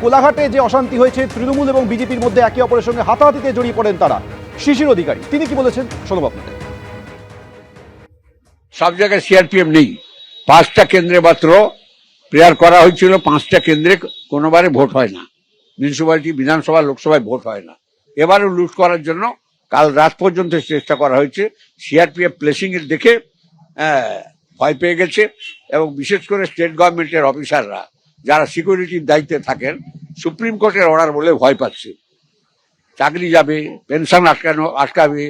কোলাঘাটে যে অশান্তি হয়েছে তৃণমূল এবং বিজেপির মধ্যে একে অপরের সঙ্গে হাতাহাতিতে জড়িয়ে পড়েন তারা। শিশির অধিকারী তিনি কি বলেছেন শোনাব আপনাদের। সব জায়গায় সিআরপিএফ নেই। 5টা কেন্দ্রে মাত্র প্রেয়ার করা হয়েছিল। 5টা কেন্দ্রে কোনোবারে ভোট হয় না। মিউনিসিপ্যালিটি, বিধানসভা, লোকসভায় ভোট হয় না। এবারও লুট করার জন্য কাল রাত পর্যন্ত চেষ্টা করা হয়েছে। সিআরপিএফ প্লেসিং এর দেখে ভয় পেয়ে গেছে এবং বিশেষ করে স্টেট গভর্নমেন্টের অফিসাররা যারা সিকিউরিটির দায়িত্বে থাকেন সুপ্রিম কোর্টের অর্ডার বলে ভয় পাচ্ছে। চাকরি যাবে, পেনশন আটকাবে,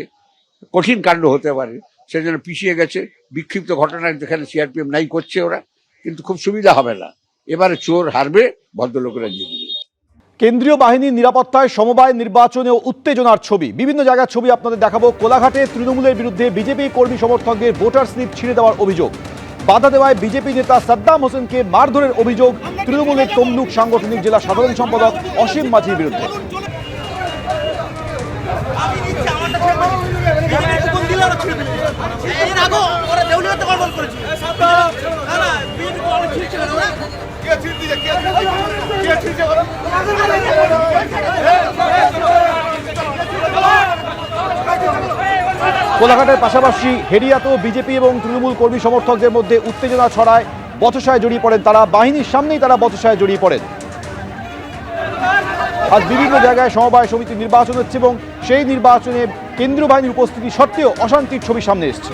কঠিন কাণ্ড হতে পারে, সেজন্য পিছিয়ে গেছে। বিক্ষিপ্ত ঘটনায় যেখানে সিআরপিএফ নাই করছে ওরা, কিন্তু খুব সুবিধা হবে না। এবারে চোর হারবে, ভদ্রলোকেরা জিতবে। কেন্দ্রীয় বাহিনীর নিরাপত্তায় সমবায় নির্বাচনে উত্তেজনার ছবি, বিভিন্ন জায়গার ছবি আপনাদের দেখাবো। কোলাঘাটে তৃণমূলের বিরুদ্ধে বিজেপি কর্মী সমর্থকদের ভোটার স্লিপ ছিঁড়ে দেওয়ার অভিযোগ, বাধা দেওয়ায় বিজেপি নেতা সাদ্দাম হোসেনকে মারধরের অভিযোগ তৃণমূলের তমলুক সাংগঠনিক জেলা সাধারণ সম্পাদক অসীম মাঝির বিরুদ্ধে। কোলাঘাটের পাশাপাশি হেরিয়াতেও বিজেপি এবং তৃণমূল কর্মী সমর্থকদের মধ্যে উত্তেজনা ছড়ায়, বচসায় জড়িয়ে পড়েন তারা। বাহিনীর সামনেই তারা বচসায় জড়িয়ে পড়েন। আজ বিভিন্ন জায়গায় সমবায় সমিতি নির্বাচন হচ্ছে এবং সেই নির্বাচনে কেন্দ্রীয় বাহিনীর উপস্থিতি সত্ত্বেও অশান্তির ছবি সামনে এসছে।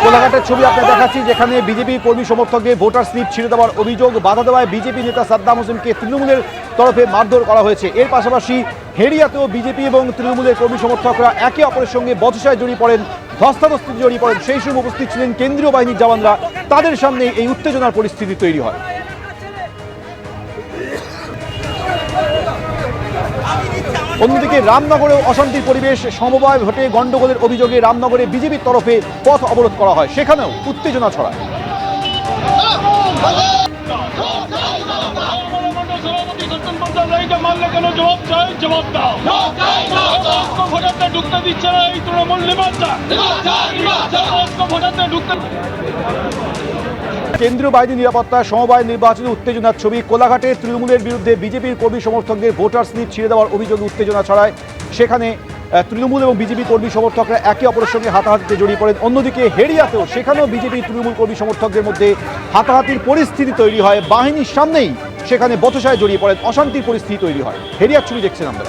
কোলাঘাটের ছবি আপনাদের দেখাচ্ছি, যেখানে বিজেপি কর্মী সমর্থকদের ভোটার স্লিপ ছিঁড়ে দেওয়ার অভিযোগ, বাধা দেওয়ায় বিজেপি নেতা সাদ্দাম হোসেনকে তৃণমূলের তরফে মারধর করা হয়েছে। এর পাশাপাশি হেরিয়াতেও বিজেপি এবং তৃণমূলের কর্মী সমর্থকরা একে অপরের সঙ্গে বচসায় জড়িয়ে পড়েন, ধস্তাধস্তিতে জড়িয়ে পড়েন। সেই সময় উপস্থিত ছিলেন কেন্দ্রীয় বাহিনীর জওয়ানরা, তাদের সামনে এই উত্তেজনার পরিস্থিতি তৈরি হয়। অন্যদিকে রামনগরেও অশান্তির পরিবেশ, সমবায় ভোটে গন্ডগোলের অভিযোগে রামনগরে বিজেপির তরফে পথ অবরোধ করা হয়, সেখানেও উত্তেজনা ছড়ায়। কেন্দ্রীয় বাহিনীর নিরাপত্তায় সমবায় নির্বাচনে উত্তেজনার ছবি। কোলাঘাটে তৃণমূলের বিরুদ্ধে বিজেপির কর্মী সমর্থকদের ভোটার স্লিপ ছিঁড়ে দেওয়ার অভিযোগে উত্তেজনা ছড়ায়, সেখানে তৃণমূল এবং বিজেপি কর্মী সমর্থকরা একে অপরের সঙ্গে হাতাহাতিতে জড়িয়ে পড়েন। অন্যদিকে হেরিয়াতেও সেখানেও বিজেপি তৃণমূল কর্মী সমর্থকদের মধ্যে হাতাহাতির পরিস্থিতি তৈরি হয়, বাহিনীর সামনেই সেখানে বচসায় জড়িয়ে পড়েন, অশান্তির পরিস্থিতি তৈরি হয়। হেরিয়ার ছবি দেখছেন আমরা।